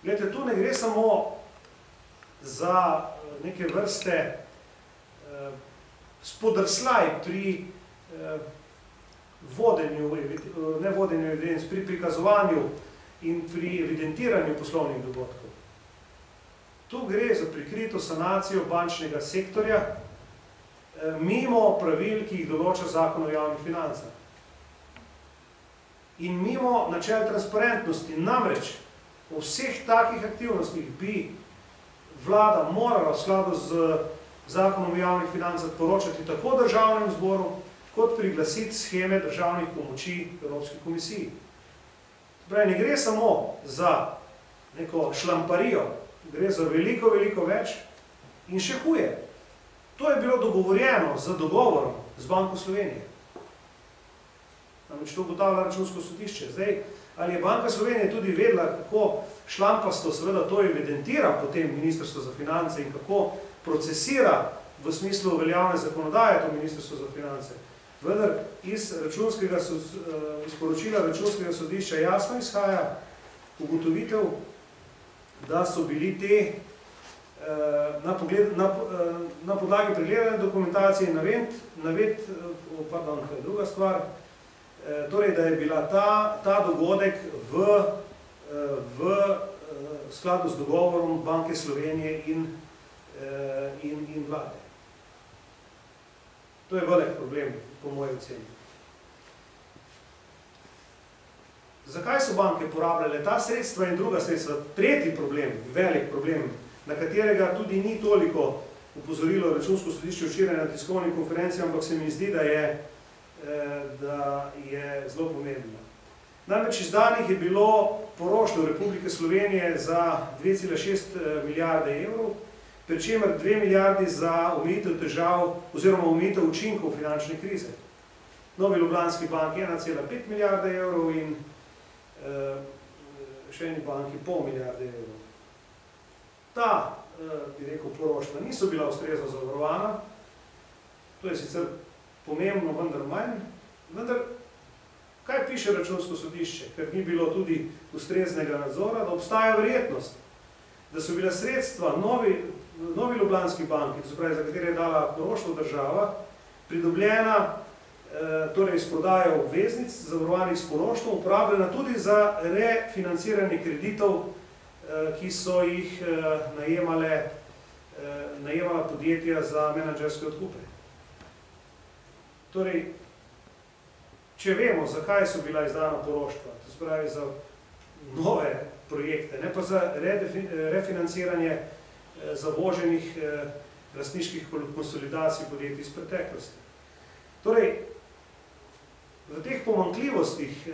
Glede, tu ne gre samo za neke vrste spodrsljaj pri ne vodenju evidenc, pri prikazovanju in pri evidentiranju poslovnih dogodkov. Tu gre za prikrito sanacijo bančnega sektorja mimo pravil, ki jih določa Zakon o javnih financah. In mimo načel transparentnosti. Namreč o vseh takih aktivnostih bi vlada morala v skladu z Zakonom o javnih financah poročati tako državnemu zboru, kot priglasiti sheme državnih pomoči Evropski komisiji. Torej, ne gre samo za neko šlamparijo, gre za veliko, veliko več in še huje. To je bilo dogovorjeno z dogovorom z Banko Slovenije. Namreč to ugotavlja Računsko sodišče. Zdaj, ali je Banka Slovenije tudi vedela, kako šlampasto seveda to evidentira potem Ministrstvo za finance in kako procesira v smislu veljavne zakonodaje to Ministrstvo za finance. Vendar iz poročila Računskega sodišča jasno izhaja ugotovitev, da so bili te na podlagi pregledane dokumentacije to je druga stvar, torej, da je bila ta dogodek v skladu z dogovorom Banke Slovenije in vlade. To je velik problem, po moji oceni. Zakaj so banke porabljale ta sredstva in druga sredstva? Tretji problem, velik problem, na katerega tudi ni toliko upozorilo Računsko sodišče včeraj na tiskovni konferenci, ampak se mi zdi, da je zelo pomembno. Namreč izdanih je bilo poroštev Republike Slovenije za 2,6 milijarde evrov, pri čemer 2 milijardi za omejitev težav oziroma omejitev učinkov finančne krize. Novi Ljubljanski banki 1,5 milijarde evrov in še eni banki pol milijarde evrov. Ta, bi rekel, poroštva niso bila ustrezno zavarovana, to je sicer pomembno, vendar manj, vendar kaj piše Računsko sodišče, ker ni bilo tudi ustreznega nadzora, da obstaja verjetnost, da so bila sredstva Novi Ljubljanski banki, to se pravi, za katere je dala poroštvo država, pridobljena, torej iz prodaje obveznic, zavarovanih s poroštvom, uporabljena tudi za refinanciranje kreditov, ki so jih najemala podjetja za menedžerske odkupe. Torej, če vemo, zakaj so bila izdana poroštva, to se pravi za nove projekte, ne pa za refinanciranje zavoženih lastniških konsolidacij podjetij iz preteklosti. Torej, v teh pomanjkljivostih,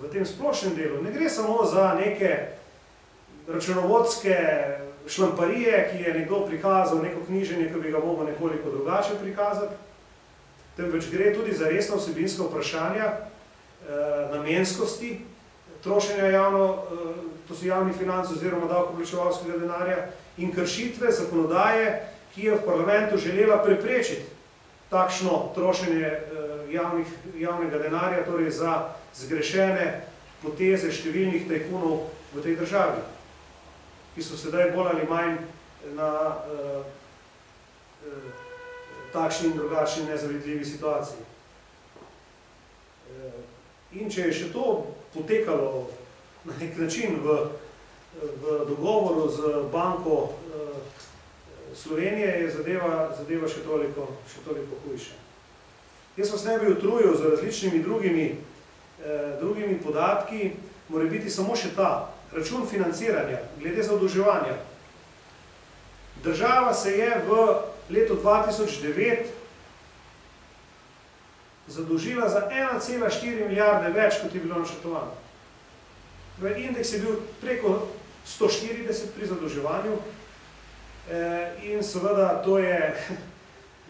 v tem splošnem delu, ne gre samo za neke računovodske šlamparije, ki je nekdo prikazal neko knjiženje, ki bi ga mogel nekoliko drugače prikazati, temveč gre tudi za resna vsebinska vprašanja namenskosti, trošenja to so javnih financ oziroma davkoplačevalskega denarja in kršitve zakonodaje, ki je v parlamentu želela preprečiti takšno trošenje javnega denarja, torej za zgrešene poteze številnih tajkunov v tej državi, ki so sedaj bolj ali manj na takšni in drugačni nezavidljivi situaciji. In če je še to potekalo na nek način v dogovoru z Banko Slovenije, je zadeva še toliko hujša. Jaz vas ne bi utrujil z različnimi drugimi podatki, mora biti samo še ta račun financiranja, glede zadolževanja. Država se je v letu 2009 zadolžila za 1,4 milijarde več, kot je bilo načrtovano. Indeks je bil preko 140 pri zadolževanju in seveda to je,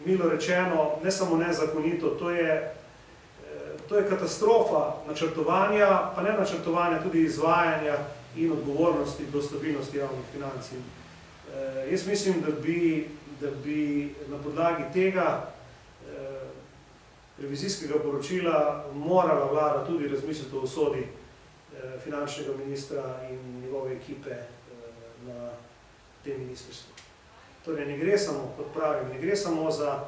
milo rečeno, ne samo nezakonito, to je katastrofa načrtovanja, pa ne načrtovanja, tudi izvajanja in odgovornosti do stabilnosti javnih financ. Jaz mislim, da bi na podlagi tega revizijskega poročila morala vlada tudi razmisliti o usodi finančnega ministra in njegove ekipe na tem ministrstvu. Torej, ne gre samo, kot pravim, ne gre samo za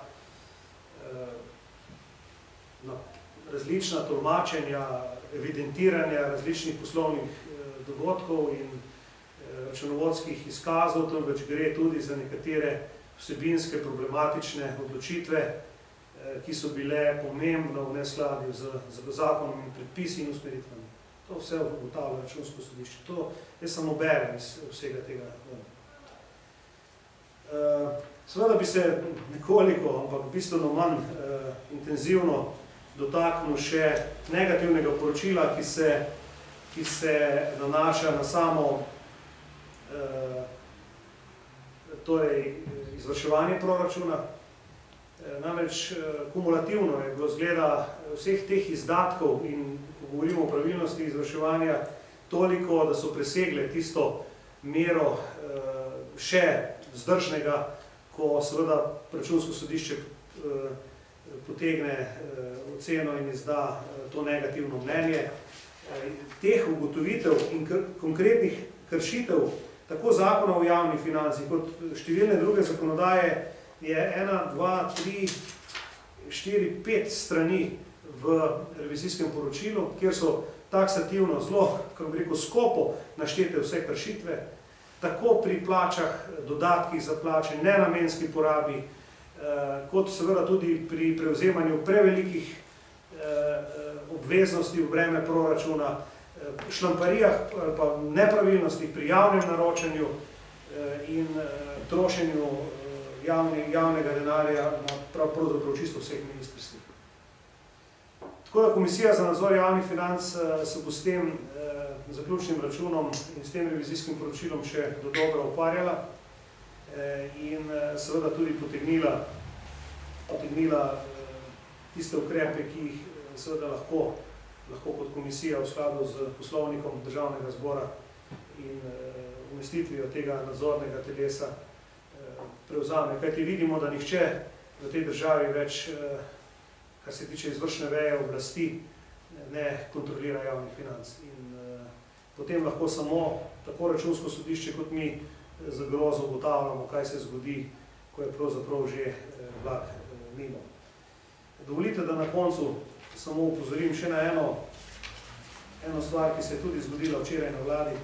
različna tolmačenja, evidentiranja različnih poslovnih dogodkov in računovodskih izkazov, temveč gre tudi za nekatere vsebinske problematične odločitve, ki so bile pomembno v neskladju z zakonom in predpisi in usmeritvami. To vse ugotavlja Računsko sodišče. To je samo berem iz vsega tega. Seveda bi se nekoliko, ampak bistveno manj intenzivno dotaknil še negativnega poročila, ki se nanaša na samo izvrševanje proračuna. Namreč kumulativno je bilo zgleda vseh teh izdatkov in ko govorimo o pravilnosti izvrševanja toliko, da so presegle tisto mero še vzdržnega, ko seveda Računsko sodišče potegne oceno in izda to negativno mnenje. Teh ugotovitev in konkretnih kršitev tako zakona o javnih financih kot številne druge zakonodaje je 1, 2, 3, 4, 5 strani v revizijskem poročilu, kjer so taksativno zelo, kako bi rekel, skopo naštete vse kršitve, tako pri plačah, dodatkih za plače, nenamenski porabi, kot seveda tudi pri prevzemanju prevelikih obveznosti v breme proračuna, šlamparijah pa nepravilnostih pri javnem naročanju in trošenju javnega denarja na pravzaprav čisto vseh ministrstvih. Tako da Komisija za nadzor javnih financ se bo s tem zaključnim računom in s tem revizijskim poročilom še dodobra ukvarjala in seveda tudi potegnila tiste ukrepe, ki jih seveda lahko kot komisija v skladu z poslovnikom Državnega zbora in umestitvijo tega nadzornega telesa prevzame. Kajti vidimo, da nihče v tej državi več, kar se tiče izvršne veje oblasti, ne kontrolira javnih financ. In potem lahko samo tako Računsko sodišče kot mi z grozo ugotavljamo, kaj se zgodi, ko je pravzaprav že vlak mimo. Dovolite, da na koncu samo upozorim še na eno stvar, ki se je tudi zgodila včeraj na vladi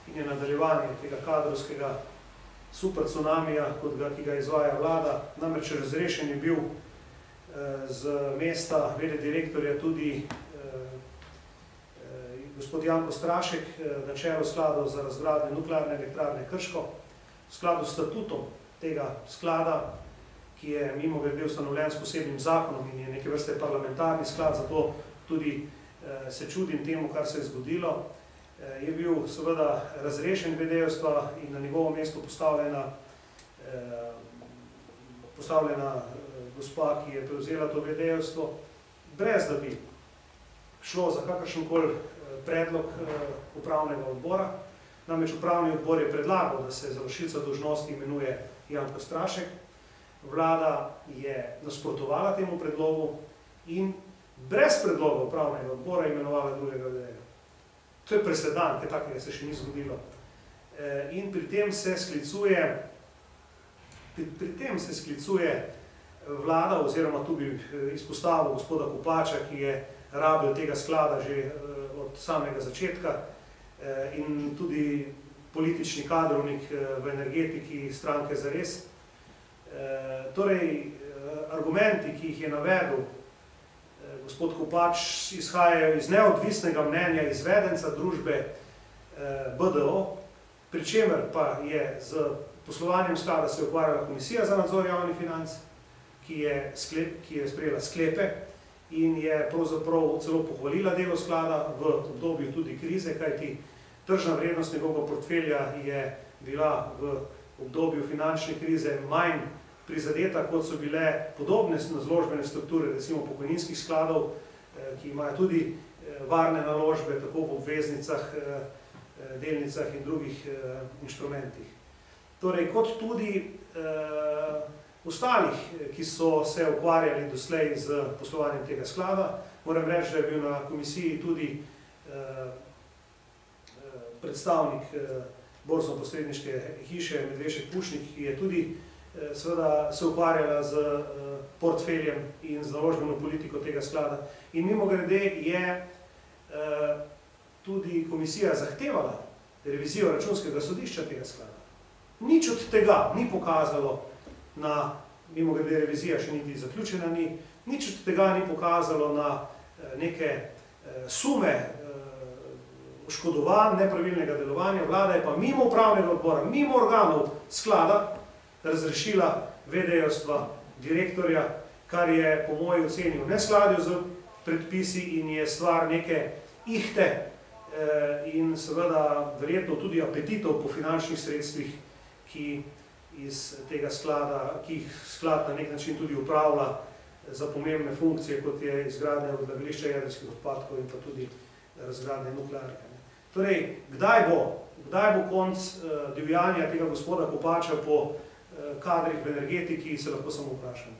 in je nadaljevanje tega kadrovskega super tsunamija, ki ga izvaja vlada. Namreč razrešen je bil z mesta v.d. direktorja tudi gospod Janko Strašek, na čelu skladov za razgradnjo nuklearne elektrarne Krško. V skladu s statutom tega sklada, ki je mimogrede ustanovljen s posebnim zakonom in je neke vrste parlamentarni sklad, zato tudi se čudim temu, kar se je zgodilo, je bil seveda razrešen vedejevstva in na njegovo mesto postavljena gospa, ki je prevzela to vedejevstvo, brez da bi šlo za kakršenkoli predlog upravnega odbora. Namreč upravni odbor je predlagal, da se za vršilca dolžnosti imenuje Janko Strašek. Vlada je nasprotovala temu predlogu in brez predloga upravnega odbora imenovala drugega vedejega. To je presedan, kaj takega se še ni zgodilo. In pri tem se sklicuje vlada, oziroma tu bi izpostavil gospoda Kopača, ki je rabil tega sklada že od samega začetka in tudi politični kadrovnik v energetiki stranke Zares. Torej, argumenti, ki jih je navedel gospod Kopač, izhajajo iz neodvisnega mnenja izvedenca družbe BDO, pri čemer pa je z poslovanjem sklada se ukvarjala Komisija za nadzor javnih financ, ki je sprejela sklepe in je pravzaprav celo pohvalila delo sklada v obdobju tudi krize, kajti tržna vrednost njegovega portfelja je bila v obdobju finančne krize manj prizadeta, kot so bile podobne naložbene strukture, recimo pokojninskih skladov, ki imajo tudi varne naložbe, tako v obveznicah, delnicah in drugih inštrumentih. Torej, kot tudi ostalih, ki so se ukvarjali doslej z poslovanjem tega sklada, moram reči, da je bil na komisiji tudi predstavnik borzno-posredniške hiše Medvešek Pušnik, ki je tudi seveda se ukvarjala z portfeljem in z naložbeno politiko tega sklada. In mimogrede je tudi komisija zahtevala revizijo računskega sodišča tega sklada. Nič od tega ni pokazalo na, mimogrede revizija še niti zaključena ni, nič od tega ni pokazalo na neke sume oškodovanj, nepravilnega delovanja. Vlada je pa mimo upravnega odbora, mimo organov sklada razrešila vedejevstva direktorja, kar je po moji oceni v neskladju z predpisi in je stvar neke ihte in seveda verjetno tudi apetitov po finančnih sredstvih, ki iz tega sklada, ki jih sklad na nek način tudi upravlja za pomembne funkcije, kot je izgradnja odlagališča jedrskih odpadkov in pa tudi razgradnja nuklearke. Torej, kdaj bo konc divjanja tega gospoda Kopača po kadrih v energetiki, se lahko samo vprašamo.